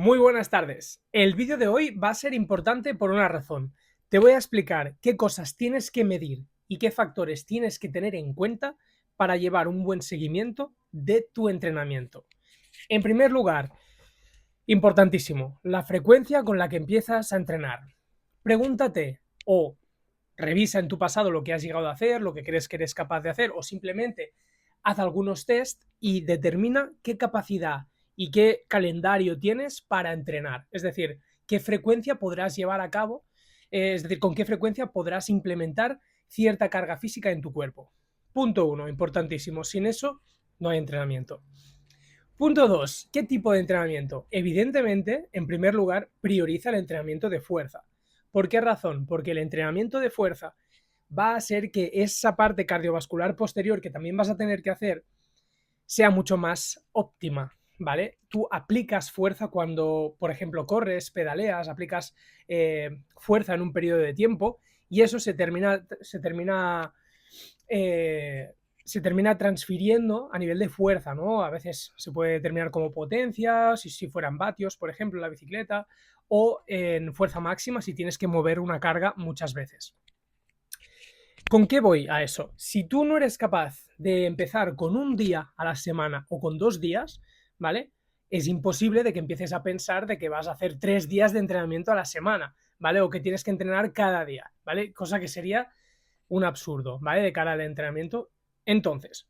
Muy buenas tardes. El vídeo de hoy va a ser importante por una razón. Te voy a explicar qué cosas tienes que medir y qué factores tienes que tener en cuenta para llevar un buen seguimiento de tu entrenamiento. En primer lugar, importantísimo, la frecuencia con la que empiezas a entrenar. Pregúntate o revisa en tu pasado lo que has llegado a hacer, lo que crees que eres capaz de hacer, o simplemente haz algunos test y determina qué capacidad y qué calendario tienes para entrenar. Es decir, qué frecuencia podrás llevar a cabo, es decir, con qué frecuencia podrás implementar cierta carga física en tu cuerpo. Punto uno, importantísimo. Sin eso, no hay entrenamiento. Punto 2. ¿Qué tipo de entrenamiento? Evidentemente, en primer lugar, prioriza el entrenamiento de fuerza. ¿Por qué razón? Porque el entrenamiento de fuerza va a hacer que esa parte cardiovascular posterior que también vas a tener que hacer sea mucho más óptima, ¿vale? Tú aplicas fuerza cuando, por ejemplo, corres, pedaleas, aplicas fuerza en un periodo de tiempo y eso eh, se termina transfiriendo a nivel de fuerza, ¿no? A veces se puede determinar como potencia, si fueran vatios, por ejemplo, en la bicicleta, o en fuerza máxima si tienes que mover una carga muchas veces. ¿Con qué voy a eso? Si tú no eres capaz de empezar con un día a la semana o con 2 días, ¿vale? Es imposible de que empieces a pensar de que vas a hacer 3 días de entrenamiento a la semana, ¿vale? O que tienes que entrenar cada día, ¿vale? Cosa que sería un absurdo, ¿vale? De cara al entrenamiento. Entonces,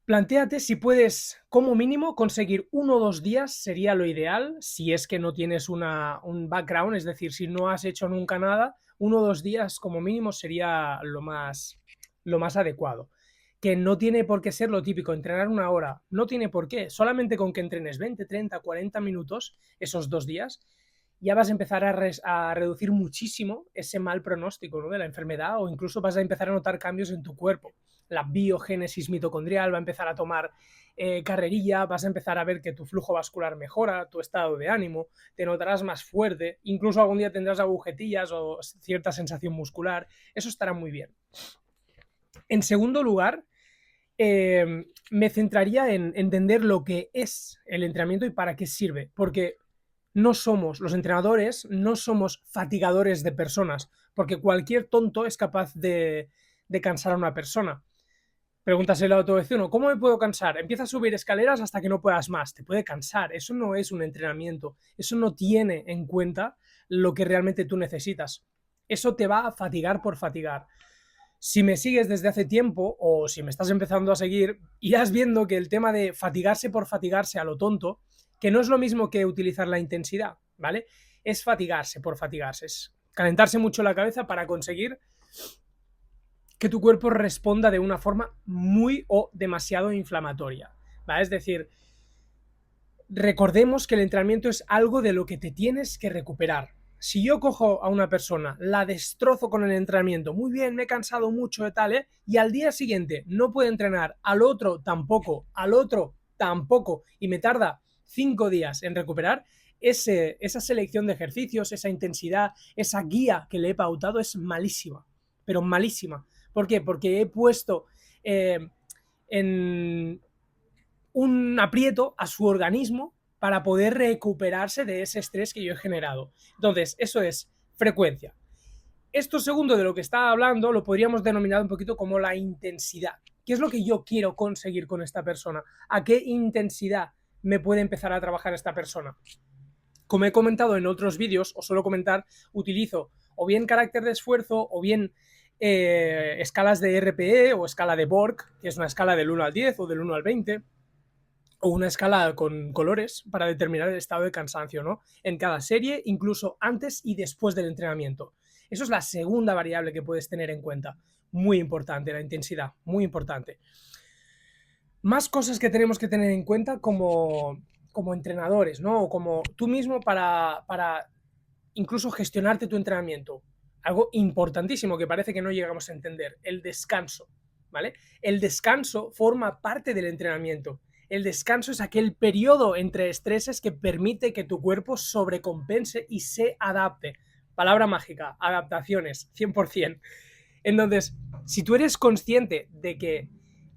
plantéate si puedes, como mínimo, conseguir 1 o 2 días sería lo ideal, si es que no tienes un background, es decir, si no has hecho nunca nada, 1 o 2 días como mínimo sería lo más adecuado. Que no tiene por qué ser lo típico, entrenar 1 hora, no tiene por qué, solamente con que entrenes 20, 30, 40 minutos esos 2 días, ya vas a empezar a reducir muchísimo ese mal pronóstico, ¿no?, de la enfermedad, o incluso vas a empezar a notar cambios en tu cuerpo. La biogénesis mitocondrial va a empezar a tomar carrerilla, vas a empezar a ver que tu flujo vascular mejora, tu estado de ánimo, te notarás más fuerte, incluso algún día tendrás agujetillas o cierta sensación muscular, eso estará muy bien. En segundo lugar, me centraría en entender lo que es el entrenamiento y para qué sirve, porque los entrenadores no somos fatigadores de personas, porque cualquier tonto es capaz de cansar a una persona. Pregúntaselo a tu vecino, ¿cómo me puedo cansar? Empieza a subir escaleras hasta que no puedas más, te puede cansar, eso no es un entrenamiento, eso no tiene en cuenta lo que realmente tú necesitas, eso te va a fatigar por fatigar. Si me sigues desde hace tiempo o si me estás empezando a seguir, irás viendo que el tema de fatigarse por fatigarse a lo tonto, que no es lo mismo que utilizar la intensidad, ¿vale? Es fatigarse por fatigarse, es calentarse mucho la cabeza para conseguir que tu cuerpo responda de una forma muy o demasiado inflamatoria, ¿vale? Es decir, recordemos que el entrenamiento es algo de lo que te tienes que recuperar. Si yo cojo a una persona, la destrozo con el entrenamiento, muy bien, me he cansado mucho de tal, y al día siguiente no puede entrenar, al otro tampoco, y me tarda 5 días en recuperar, esa selección de ejercicios, esa intensidad, esa guía que le he pautado es malísima, pero malísima. ¿Por qué? Porque he puesto en un aprieto a su organismo para poder recuperarse de ese estrés que yo he generado. Entonces, eso es frecuencia. Esto segundo de lo que estaba hablando lo podríamos denominar un poquito como la intensidad. ¿Qué es lo que yo quiero conseguir con esta persona? ¿A qué intensidad me puede empezar a trabajar esta persona? Como he comentado en otros vídeos, os suelo comentar, utilizo o bien carácter de esfuerzo o bien escalas de RPE o escala de Borg, que es una escala del 1 al 10 o del 1 al 20, o una escala con colores para determinar el estado de cansancio, ¿no? En cada serie, incluso antes y después del entrenamiento. Eso es la segunda variable que puedes tener en cuenta. Muy importante, la intensidad, muy importante. Más cosas que tenemos que tener en cuenta como entrenadores, ¿no? O como tú mismo para incluso gestionarte tu entrenamiento. Algo importantísimo que parece que no llegamos a entender, el descanso, ¿vale? El descanso forma parte del entrenamiento. El descanso es aquel periodo entre estreses que permite que tu cuerpo sobrecompense y se adapte. Palabra mágica, adaptaciones, 100%. Entonces, si tú eres consciente de que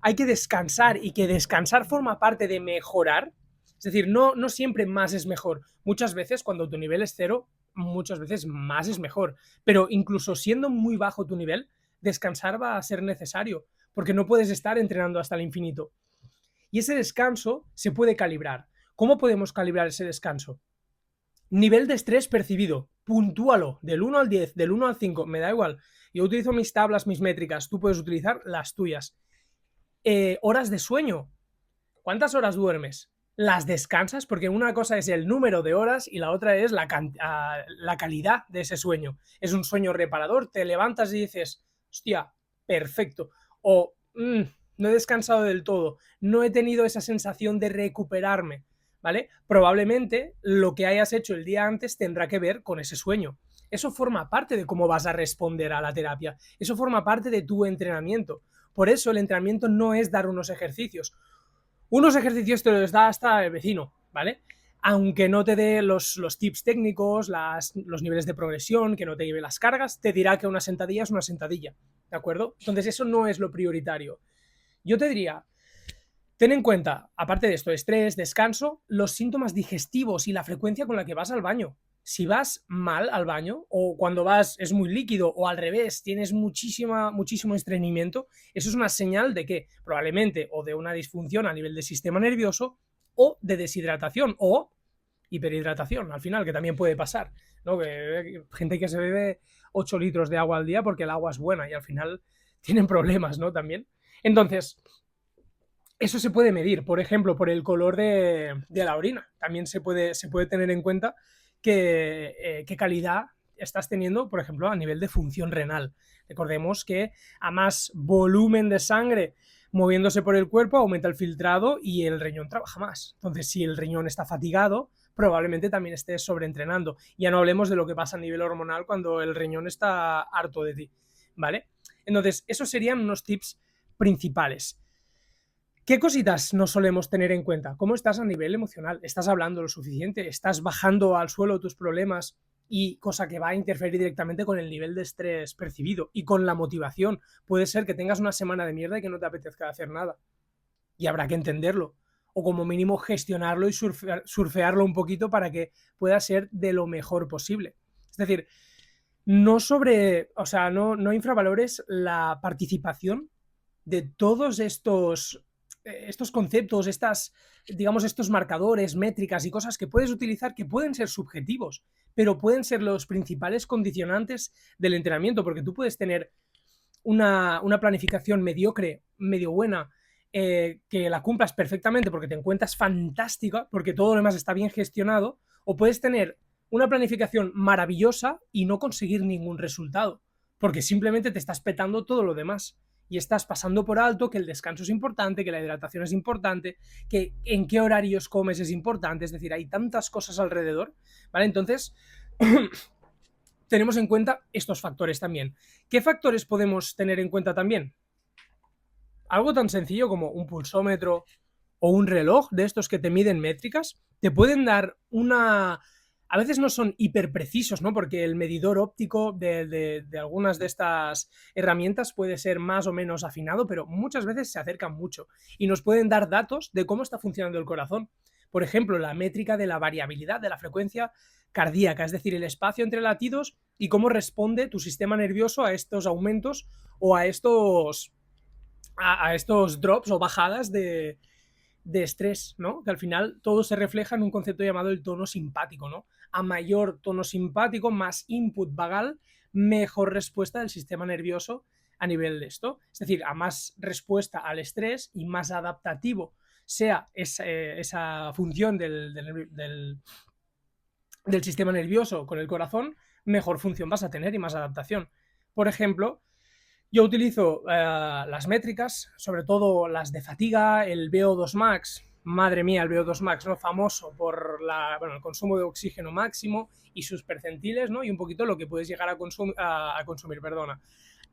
hay que descansar y que descansar forma parte de mejorar, Es decir, no siempre más es mejor. Muchas veces cuando tu nivel es cero, muchas veces más es mejor. Pero incluso siendo muy bajo tu nivel, descansar va a ser necesario, porque no puedes estar entrenando hasta el infinito. Y ese descanso se puede calibrar. ¿Cómo podemos calibrar ese descanso? Nivel de estrés percibido, puntúalo del 1 al 10, del 1 al 5, me da igual. Yo utilizo mis tablas, mis métricas, tú puedes utilizar las tuyas. Horas de sueño, ¿cuántas horas duermes? ¿Las descansas? Porque una cosa es el número de horas y la otra es la calidad de ese sueño. ¿Es un sueño reparador? Te levantas y dices, hostia, perfecto. O no he descansado del todo, no he tenido esa sensación de recuperarme, ¿vale? Probablemente lo que hayas hecho el día antes tendrá que ver con ese sueño. Eso forma parte de cómo vas a responder a la terapia. Eso forma parte de tu entrenamiento. Por eso el entrenamiento no es dar unos ejercicios. Unos ejercicios te los da hasta el vecino, ¿vale? Aunque no te dé los tips técnicos, los niveles de progresión, que no te lleve las cargas, te dirá que una sentadilla es una sentadilla, ¿de acuerdo? Entonces eso no es lo prioritario. Yo te diría, ten en cuenta, aparte de esto, estrés, descanso, los síntomas digestivos y la frecuencia con la que vas al baño. Si vas mal al baño, o cuando vas es muy líquido, o al revés, tienes muchísimo estreñimiento, eso es una señal de que probablemente o de una disfunción a nivel del sistema nervioso, o de deshidratación, o hiperhidratación, al final, que también puede pasar, ¿no? Que gente que se bebe 8 litros de agua al día porque el agua es buena y al final tienen problemas, ¿no? También. Entonces, eso se puede medir, por ejemplo, por el color de la orina. También se puede tener en cuenta qué calidad estás teniendo, por ejemplo, a nivel de función renal. Recordemos que a más volumen de sangre moviéndose por el cuerpo aumenta el filtrado y el riñón trabaja más. Entonces, si el riñón está fatigado, probablemente también estés sobreentrenando. Ya no hablemos de lo que pasa a nivel hormonal cuando el riñón está harto de ti, ¿vale? Entonces, esos serían unos tips principales. ¿Qué cositas no solemos tener en cuenta? ¿Cómo estás a nivel emocional? ¿Estás hablando lo suficiente? ¿Estás bajando al suelo tus problemas? Y cosa que va a interferir directamente con el nivel de estrés percibido y con la motivación. Puede ser que tengas una semana de mierda y que no te apetezca hacer nada. Y habrá que entenderlo. O como mínimo gestionarlo y surfearlo un poquito para que pueda ser de lo mejor posible. Es decir, no infravalores la participación de todos estos conceptos, estos marcadores, métricas y cosas que puedes utilizar que pueden ser subjetivos, pero pueden ser los principales condicionantes del entrenamiento, porque tú puedes tener una planificación mediocre, medio buena, que la cumplas perfectamente porque te encuentras fantástica, porque todo lo demás está bien gestionado, o puedes tener una planificación maravillosa y no conseguir ningún resultado, porque simplemente te estás petando todo lo demás y estás pasando por alto que el descanso es importante, que la hidratación es importante, que en qué horarios comes es importante, es decir, hay tantas cosas alrededor, ¿vale? Entonces, tenemos en cuenta estos factores también. ¿Qué factores podemos tener en cuenta también? Algo tan sencillo como un pulsómetro o un reloj de estos que te miden métricas, te pueden dar una... A veces no son hiperprecisos, ¿no? Porque el medidor óptico de algunas de estas herramientas puede ser más o menos afinado, pero muchas veces se acercan mucho y nos pueden dar datos de cómo está funcionando el corazón. Por ejemplo, la métrica de la variabilidad de la frecuencia cardíaca, es decir, el espacio entre latidos y cómo responde tu sistema nervioso a estos aumentos o a estos drops o bajadas de estrés, ¿no? Que al final todo se refleja en un concepto llamado el tono simpático, ¿no? A mayor tono simpático, más input vagal, mejor respuesta del sistema nervioso a nivel de esto. Es decir, a más respuesta al estrés y más adaptativo sea esa función del sistema nervioso con el corazón, mejor función vas a tener y más adaptación. Por ejemplo, yo utilizo las métricas, sobre todo las de fatiga, el VO2 max, madre mía, el VO2 max, ¿no? Famoso por el consumo de oxígeno máximo y sus percentiles, ¿no? Y un poquito lo que puedes llegar a consumir,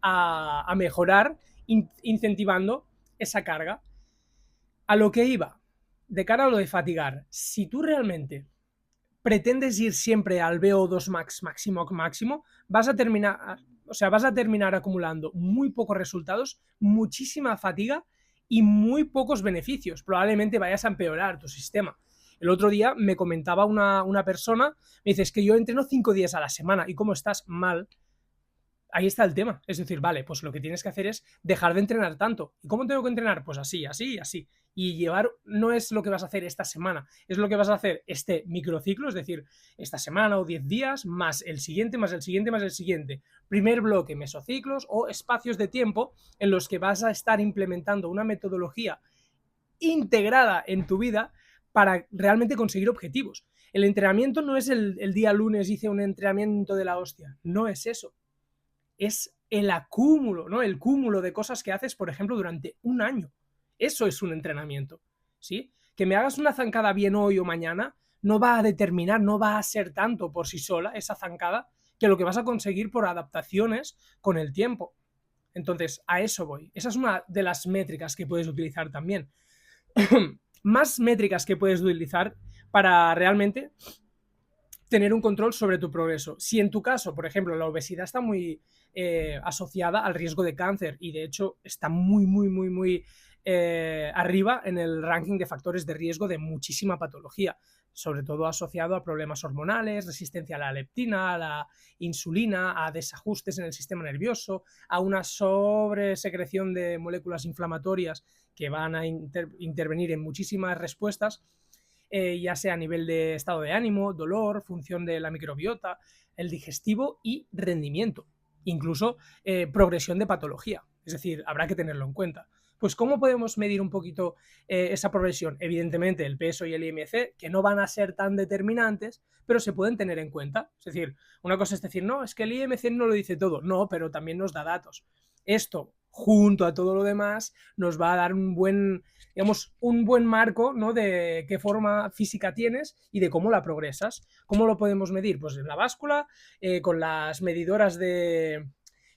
a mejorar incentivando esa carga. A lo que iba, de cara a lo de fatigar, si tú realmente pretendes ir siempre al VO2 max máximo, vas a terminar acumulando muy pocos resultados, muchísima fatiga y muy pocos beneficios. Probablemente vayas a empeorar tu sistema. El otro día me comentaba una persona, me dice, es que yo entreno 5 días a la semana, ¿y cómo estás? Mal. Ahí está el tema. Es decir, vale, pues lo que tienes que hacer es dejar de entrenar tanto. ¿Y cómo tengo que entrenar? Pues así, así y así. Y llevar no es lo que vas a hacer esta semana, es lo que vas a hacer este microciclo, es decir, esta semana o 10 días, más el siguiente, más el siguiente, más el siguiente. Primer bloque, mesociclos o espacios de tiempo en los que vas a estar implementando una metodología integrada en tu vida para realmente conseguir objetivos. El entrenamiento no es el día lunes hice un entrenamiento de la hostia, no es eso. Es el acúmulo, ¿no? El cúmulo de cosas que haces, por ejemplo, durante un año. Eso es un entrenamiento, ¿sí? Que me hagas una zancada bien hoy o mañana no va a determinar, no va a ser tanto por sí sola esa zancada que lo que vas a conseguir por adaptaciones con el tiempo. Entonces, a eso voy. Esa es una de las métricas que puedes utilizar también. Más métricas que puedes utilizar para realmente tener un control sobre tu progreso. Si en tu caso, por ejemplo, la obesidad está muy asociada al riesgo de cáncer y de hecho está muy arriba en el ranking de factores de riesgo de muchísima patología, sobre todo asociado a problemas hormonales, resistencia a la leptina, a la insulina, a desajustes en el sistema nervioso, a una sobresecreción de moléculas inflamatorias que van a intervenir en muchísimas respuestas, ya sea a nivel de estado de ánimo, dolor, función de la microbiota, el digestivo y rendimiento, incluso progresión de patología. Es decir, habrá que tenerlo en cuenta. Pues, ¿cómo podemos medir un poquito esa progresión? Evidentemente, el peso y el IMC, que no van a ser tan determinantes, pero se pueden tener en cuenta. Es decir, una cosa es decir, no, es que el IMC no lo dice todo. No, pero también nos da datos. Esto, junto a todo lo demás, nos va a dar un buen, digamos, un buen marco, ¿no? De qué forma física tienes y de cómo la progresas. ¿Cómo lo podemos medir? Pues en la báscula, con las medidoras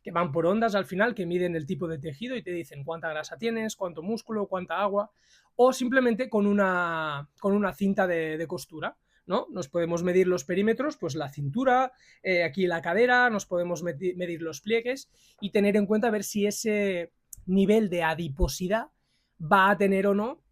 que van por ondas al final, que miden el tipo de tejido y te dicen cuánta grasa tienes, cuánto músculo, cuánta agua, o simplemente con una cinta de costura, ¿no? Nos podemos medir los perímetros, pues la cintura, aquí la cadera, nos podemos medir los pliegues y tener en cuenta ver si ese nivel de adiposidad va a tener o no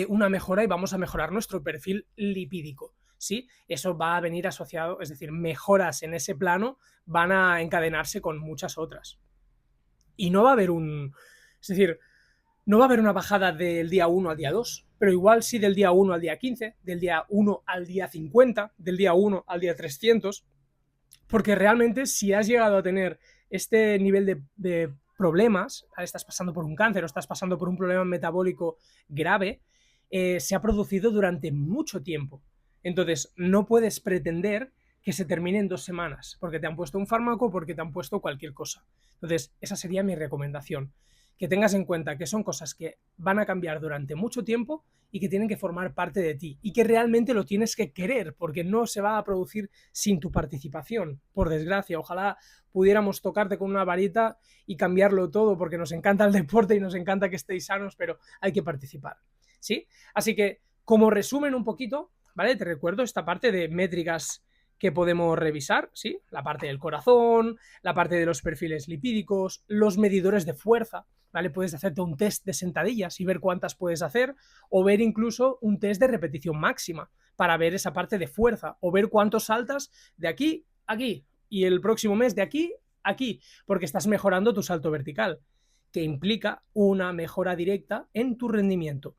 una mejora y vamos a mejorar nuestro perfil lipídico. ¿Sí? Eso va a venir asociado, es decir, mejoras en ese plano van a encadenarse con muchas otras. Y no va a haber es decir, no va a haber una bajada del día 1 al día 2, pero igual sí del día 1 al día 15, del día 1 al día 50, del día 1 al día 300, porque realmente si has llegado a tener este nivel de problemas, estás pasando por un cáncer o estás pasando por un problema metabólico grave, se ha producido durante mucho tiempo. Entonces, no puedes pretender que se termine en 2 semanas, porque te han puesto un fármaco, porque te han puesto cualquier cosa. Entonces, esa sería mi recomendación. Que tengas en cuenta que son cosas que van a cambiar durante mucho tiempo y que tienen que formar parte de ti y que realmente lo tienes que querer, porque no se va a producir sin tu participación, por desgracia. Ojalá pudiéramos tocarte con una varita y cambiarlo todo, porque nos encanta el deporte y nos encanta que estéis sanos, pero hay que participar, ¿sí? Así que, como resumen un poquito, ¿vale? Te recuerdo esta parte de métricas que podemos revisar, ¿sí? La parte del corazón, la parte de los perfiles lipídicos, los medidores de fuerza, ¿vale? Puedes hacerte un test de sentadillas y ver cuántas puedes hacer, o ver incluso un test de repetición máxima para ver esa parte de fuerza, o ver cuánto saltas de aquí a aquí, y el próximo mes de aquí a aquí, porque estás mejorando tu salto vertical, que implica una mejora directa en tu rendimiento.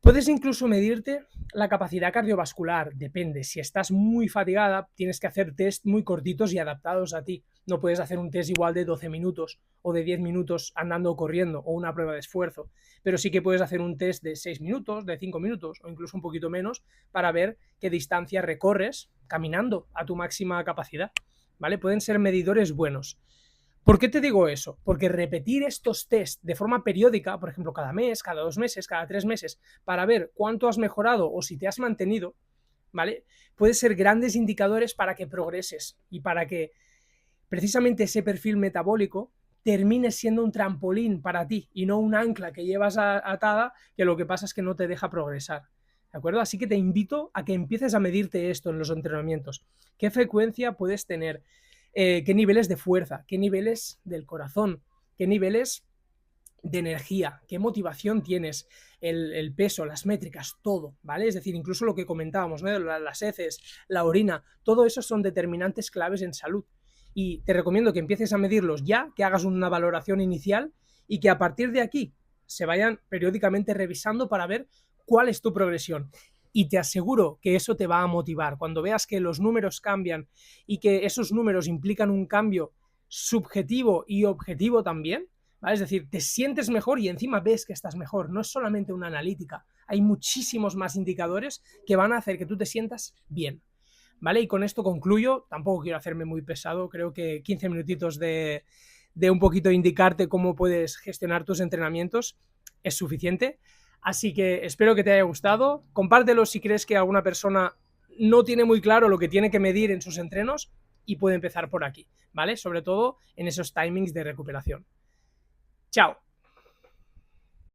Puedes incluso medirte la capacidad cardiovascular, depende. Si estás muy fatigada, tienes que hacer test muy cortitos y adaptados a ti. No puedes hacer un test igual de 12 minutos o de 10 minutos andando o corriendo o una prueba de esfuerzo, pero sí que puedes hacer un test de 6 minutos, de 5 minutos o incluso un poquito menos para ver qué distancia recorres caminando a tu máxima capacidad, ¿vale? Pueden ser medidores buenos. ¿Por qué te digo eso? Porque repetir estos test de forma periódica, por ejemplo, cada mes, cada 2 meses, cada 3 meses, para ver cuánto has mejorado o si te has mantenido, ¿vale? Puede ser grandes indicadores para que progreses y para que precisamente ese perfil metabólico termine siendo un trampolín para ti y no un ancla que llevas atada que lo que pasa es que no te deja progresar. ¿De acuerdo? Así que te invito a que empieces a medirte esto en los entrenamientos. ¿Qué frecuencia puedes tener? ¿Qué niveles de fuerza? ¿Qué niveles del corazón? ¿Qué niveles de energía, qué motivación tienes, el peso, las métricas, todo, ¿vale? Es decir, incluso lo que comentábamos, ¿no? Las heces, la orina, todo eso son determinantes claves en salud. Y te recomiendo que empieces a medirlos ya, que hagas una valoración inicial y que a partir de aquí se vayan periódicamente revisando para ver cuál es tu progresión. Y te aseguro que eso te va a motivar. Cuando veas que los números cambian y que esos números implican un cambio subjetivo y objetivo también, ¿vale? Es decir, te sientes mejor y encima ves que estás mejor. No es solamente una analítica, hay muchísimos más indicadores que van a hacer que tú te sientas bien, ¿vale? Y con esto concluyo, tampoco quiero hacerme muy pesado, creo que 15 minutitos de un poquito indicarte cómo puedes gestionar tus entrenamientos es suficiente. Así que espero que te haya gustado, compártelo si crees que alguna persona no tiene muy claro lo que tiene que medir en sus entrenos y puede empezar por aquí, ¿vale? Sobre todo en esos timings de recuperación. Chao.